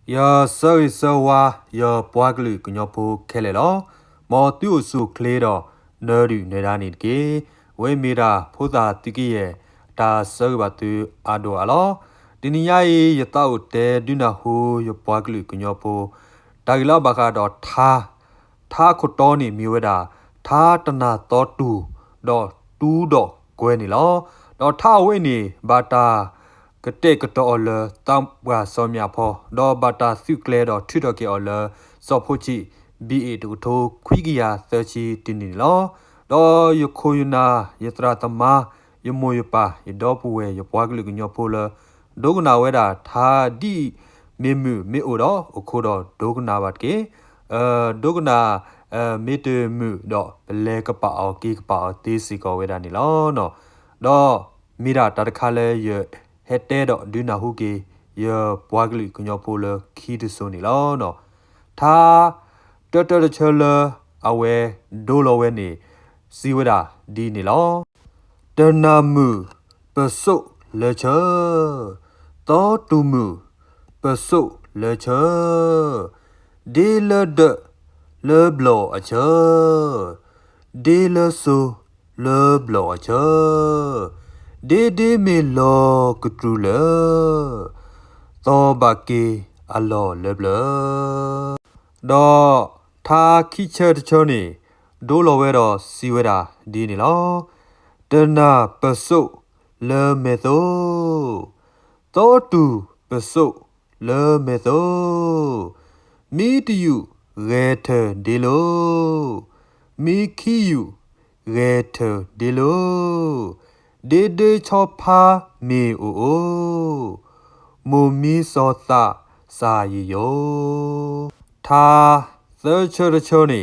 Ya sari sawa ya puaglu kunyopo kelelo mo tu su kledo neri nerani ke we mira phoda tikiye ta saribatu ado alo diniya yata ute duna hu ya puaglu kunyopo dagila baka do tha khotoni miweda tha tana to tu do kwe ni lo do tha we ni bataကတဲ့ကတော့လတမ်ဝါစောမြဖောဒေါ်ဘတာစုကလဲတော့ထွတ်တော့ကေော်လစောဖို့ချီ BA တူထိုခွီကီယာသချီတင်းနီလောဒေါ်ယခိုယနာယတရာတမယမိုယပါယဒေါ်ပူဝဲယပွားကလူကညောဖိုလဒုကနာဝဲတာသာဒီမေမှုမေအိုတော့အခုတော့ဒုကနာဘတ်ကေဒုကနာမေတမှုတော့ဘလဲကပအောကေကပအောတေးစီကောဝဲတာနီလောနော်တော့မိရာတတခါလဲရဟက်တဲတော့ဒူနာဟုကေယပွားကလေးကညောဖိုလခီတဆိုနေလောနော်သာတော်တော်ချလအဝဲဒိုလောဝဲနေစီဝဒဒီနေလောတနာမှုပစုတ်လေချာတောတူမှုပစုတ်လေချာဒီလဒလေဘလောအချာဒီလဆူလေဘလောအချာဒေမေလောကထူလသောဘကေအလောလေဘလဒေါ်သာခိချတ်ချောနေဒိုလောဝဲတော့စီဝဲတာဒီနေလောတနာပစုတ်လေမေသောသောတူပစုတ်လေမေသောမိတယုရေထဒီလိုမိခိယုရေထဒီလိုဒေချောဖာမေအိုမူမီစောတာစာရီယောသာသချရချောနေ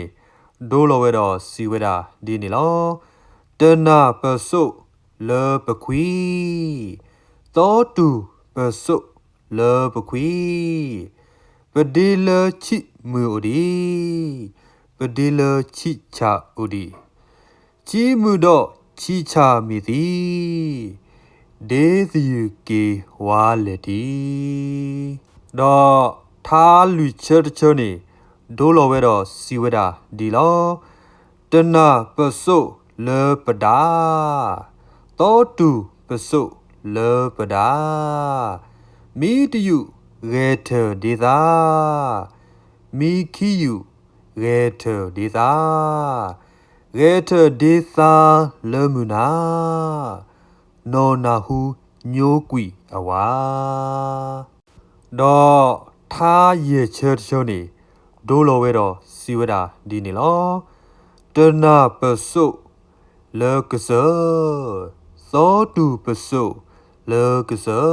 ဒိုလောဝဲတော့စီဝဲတာဒီနေလောတနာပစုတ်လေပခွီသောတူပစုတ်လေပခွီပဒီလချိမူဒီပဒီလချိချာဥဒီជីမှုတော့ချီချာမိသည်ဒေသီကေဝါလက်တီတော့သာလူချတ်ချနေဒိုလောဝဲတော့စီဝဲတာဒီလောတနာပစုတ်လေပဒါတောတူပစုတ်လေပဒါမိတယုရေထဒေသာမိခိယုရေထဒေသာရေထဒေသာလမူနာနောနာဟုညိုကွီအဝါတော့သာရဲ့ချဲချောနေဒိုလောဝဲတော့စီဝဲတာဒီနေလောတနာပစုတ်လေကစောသောတူပစုတ်လေကစော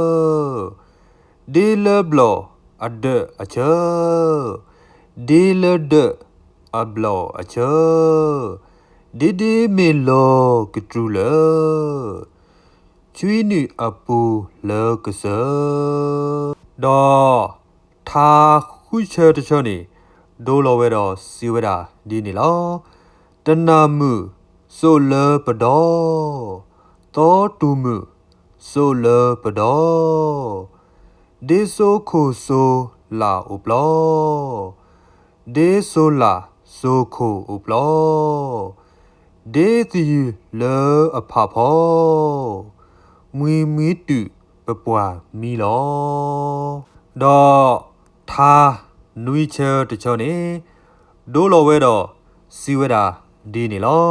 ဒီလဘလောအဒအချေဒီလဒအဘလောအချေဒီမေလောကထူလချွီနီအပူလေကစောတော့သာခုချဲတချောနေဒိုလောဝဲတော့စီဝဲတာဒီနေလောတနာမှုဆိုလေပဒေါသောတူမှုဆိုလေပဒေါဒေဆိုခိုဆိုလာဥပလောဒေဆိုလာဆိုခိုဥပလောဒေတီလေအဖဖောမွေမီတူပပွားမီလောတော့သာနွိချဲတချောနေဒိုလောဝဲတော့စီဝဲတာဒီနေလော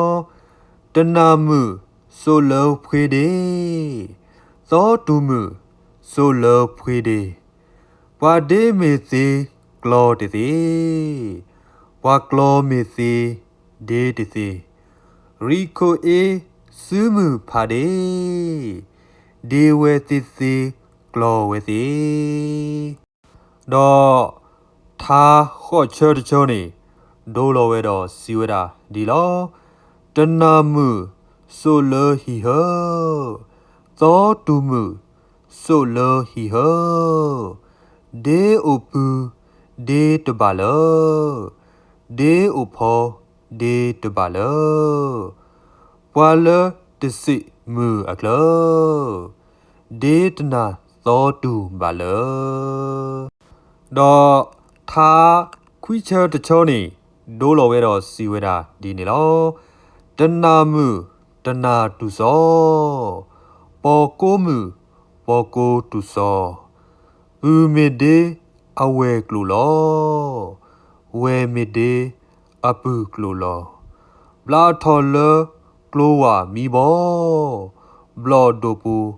တနာမှုဆိုလောဖွေဒေသောတူမှုဆိုလောဖွေဒေဝါဒေမေစီကလောတေစီဝါကလောမေစီဒေတေစီရီကိုအေစုမှုဖာဒေဒေဝေတိစီကလောဝေစီတော့သာခော့ချဲချောနေဒိုလောဝဲတော့စီဝဲတာဒီလောတနာမှုဆိုလဟီဟသောတူမှုဆိုလဟီဟဒေအိုပူဒေတပါလောဒေအိုဖောဒေတပါလောပွာလတစိမှုအကလောဒေတနာသောတူပါလော 너 다 퀴처 드초니 놀러외러 시외다 디니러 드나무 드나 두서 뻐꼬무 뻐꼬 두서 우메데 아웨 글로러 웨메데 아프 글로러 블라톨러 글로와 미버 블러도부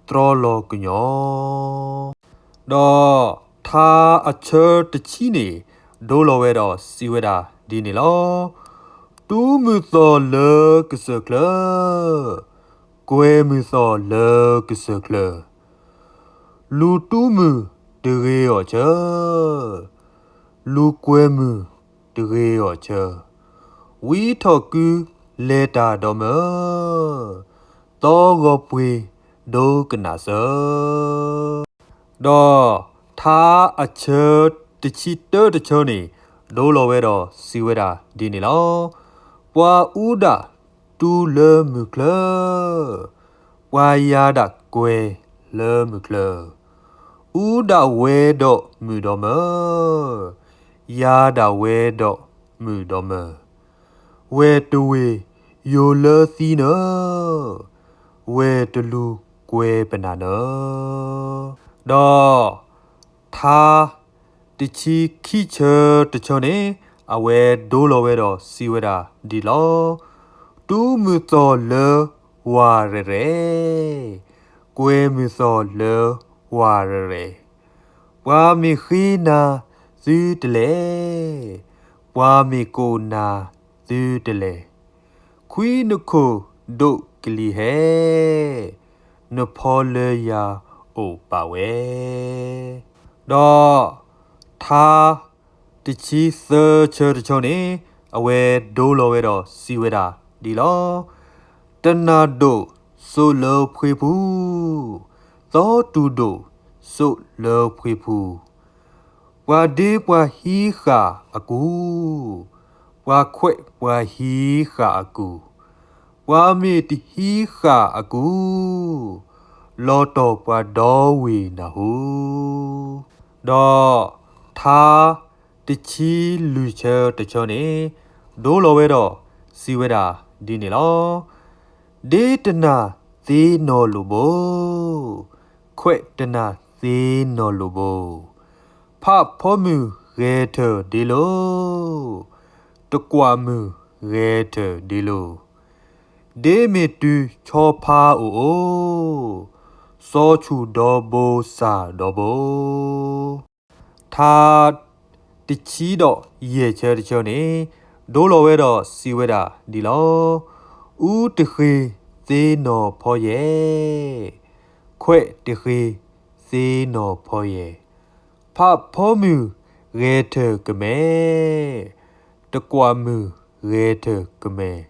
트롤러 그녀 너 타 아처 뜨치니 놀러외러 시외다 디니러 뚜무서 러 그서클러 꿰무서 러 그서클러 루뚜무 드게어저 루꿰무 드게어저 위터그 레다더머 떠거뿌이 노그나서 너 타 아처 뜨치떠 드쳐니 놀러외러 시외다 디니러 와 우다 뚜러무클러 와야다 꿰 러무클러 우다 웨더 무더머 야다 웨더 무더머 웨뚜웨 요러시너 웨뚜루 꿰베나너 너 타 뜨치 키처 뜨쳐네 아웨 돌러웨더 시웨다 디러 뚜무서 러 와레레 꿰무서 러 와레레 와미히나 즈들레 와미코나 즈들레 퀴누코 도클리헤 너폴레야 오빠웨 너 타 뜨치 서처르처네 아웨 돌러웨더 시웨다 디러 떠나도 솔로 푸이푸 떠두도 솔로 푸이푸 와데 와히ха 아구 와쾌 와히ха 아구 와미티히ха 아구 로또 와도위나후 너 타 뜨치 루처 뜨쳐네 놀러웨더 시웨다 디니러 데트나 세노루보 쾌트나 세노루보 파포무 게터 디로 떡과무 게터 디로 데메뚜 초파오 소추도보 사도보 타 뜨치도 예처르처네 놀러웨더 시웨다 디러 우뜨히 세노 포예 쾌뜨히 세노 포예 파포무 게터 그메 떡과무 게터 그메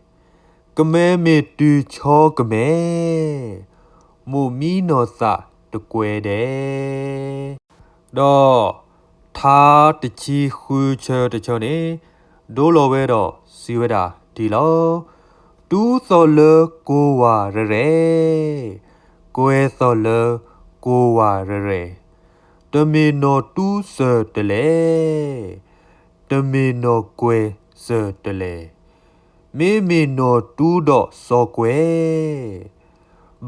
그메메뚜 초 그메 모미노사 떡괴데 너 타 뜨치 후처 뜨쳐네 놀러웨더 시웨다 디러 뚜솔러 고와레레 꿰솔러 고와레레 더미노 뚜서들레 더미노 꿰서들레 미미노 뚜도 소꿰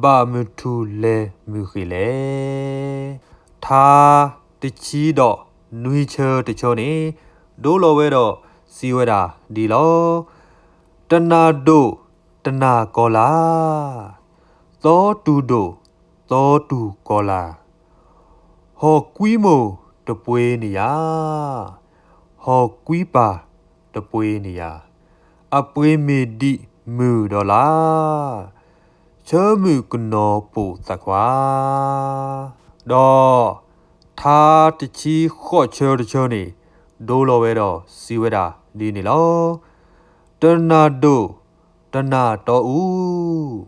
바무툴레 무힐레 타 뜨치도 누이처 뜨쳐네 놀러웨더 시웨다 디러 떠나도 떠나콜라 떠두도 떠두콜라 허귀모 더뿌에니야 허귀바 더뿌에니야 아뿌에메디 무더라 저무그노 보사과 너 타티치 호처르처니 놀러웨더 시웨다 디니러 떠나도 떠나도우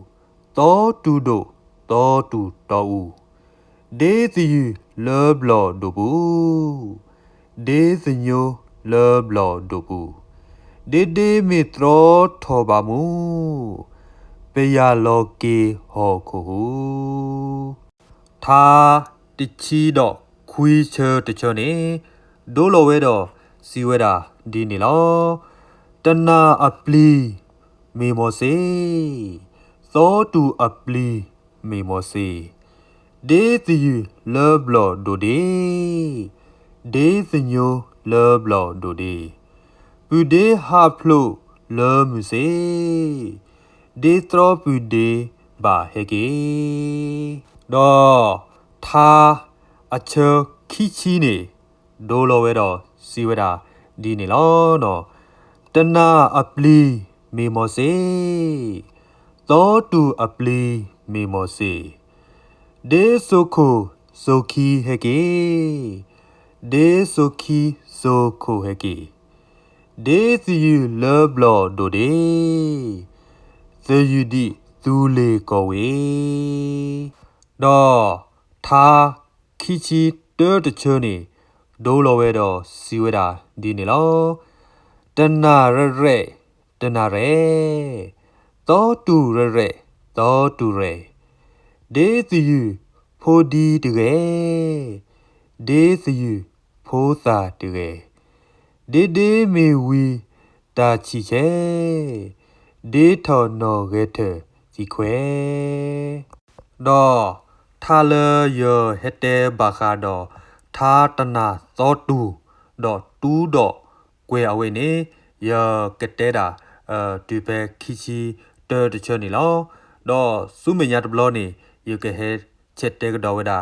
떠두도 떠두도우 데스유 러블러도부 데스뇨 러블러도부 데데미트로 토바무 베야로키 호쿠 타 뜨치도 퀴처 뜨쳐네 ဒိုလိုဝဲတော့စီဝဲတာဒီနေလောတနာအပလီမေမောစေသောတူအပလီမေမောစေဒေသီလောဘလောဒိုဒေဒေသညိုလောဘလောဒိုဒေပူဒေဟာဖလိုလောမူစေဒေထရပူဒေဘာဟေကေတော့သာအချေခီချီနေဒိုလိုဝဲတော့စီဝဲတာဒီနေလောနော်တနာအပလီမေမောစေသောတူအပလီမေမောစေဒေဆိုခိုဆိုခီဟေကေဒေဆိုခီဆိုခိုဟေကေဒေစီယူလောဘလောဒိုဒေသေယူဒီသူလေကောဝေတော့သာခီချီတဲတချေနေဒိုလိုဝဲတော့စီဝဲတာဒီနေလောတနာရဲတနာရဲသောတူရဲသောတူရဲဒေစီယူဖိုဒီတကယ်ဒေစီယူဖိုးသာတကယ်ဒေမေဝီတာချီချေဒေထော်နော်ရဲထစီခွဲတော့ထာလယဟက်တဲဘာခါတော့သာတနာသောတူတော့တူတော့ကွယ်အဝဲနေယကတဲတာဒီပဲခီချီတဲတချနေလောတော့စုမညာတဘလောနေယကဟဲချက်တဲကတော့ဝဲတာ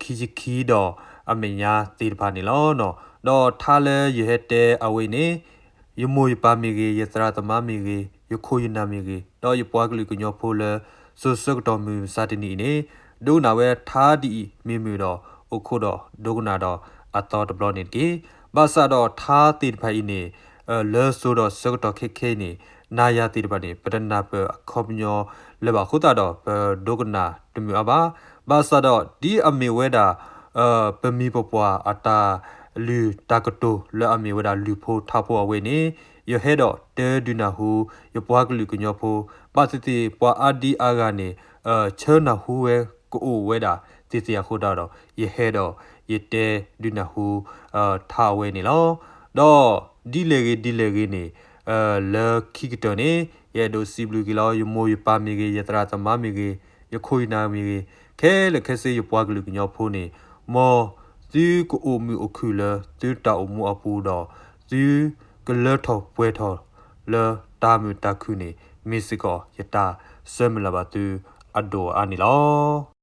ခီချီခီတော့အမညာတေတပါနေလောနော်တော့ထာလယဟက်တဲအဝဲနေယမိုယပါမီကြီးယသရသမမီကြီးယခိုယနာမီကြီးတော့ယပွားကလေးကညောဖိုးလဲဆုစကတော်မူစာတနီနေဒိုနာဝဲသာဒီမီမီတော့အခုတော့ဒုကနာတော့အတော်တဘလနေကေဘာသာတော့သာတိဖိုင်နေလဲဆိုတော့စကတော့ခေခေနေနာယာတိတပါနေပဒနာပခေါပညောလေပါခုတာတော့ဒုကနာတမျိုးအပါဘာသာတော့ဒီအမေဝဲတာပမီပပွားအတာလူတာကတိုလဲအမေဝဲတာလူဖို့ထဖို့အဝဲနေယဟဲတော့တဲဒူနာဟူယပွားကလူကညောဖို့ပါစတိပွားအဒီအာကနေချေနာဟူဝဲကိုဝဲတာတိတိယခုတော့ယဟဲတော့ယတဲဒူနာဟူထာဝဲနေလောတော့ဒီလေကြီးနေလဲခိကတနေရဒိုစီဘလူကီလောယမိုယပါမီကြီးယတရာသမမီကြီးယခိုနာမီကြီးခဲလခဲစေယပွားကလူကညောဖိုးနေမောသူကိုအမူအခုလဲသူတောက်မှုအပူတော့သူကလထောပွဲထောလဲတာမူတခုနေမစ်ကောယတာဆွဲမလာပါသူအဒိုအာနီလော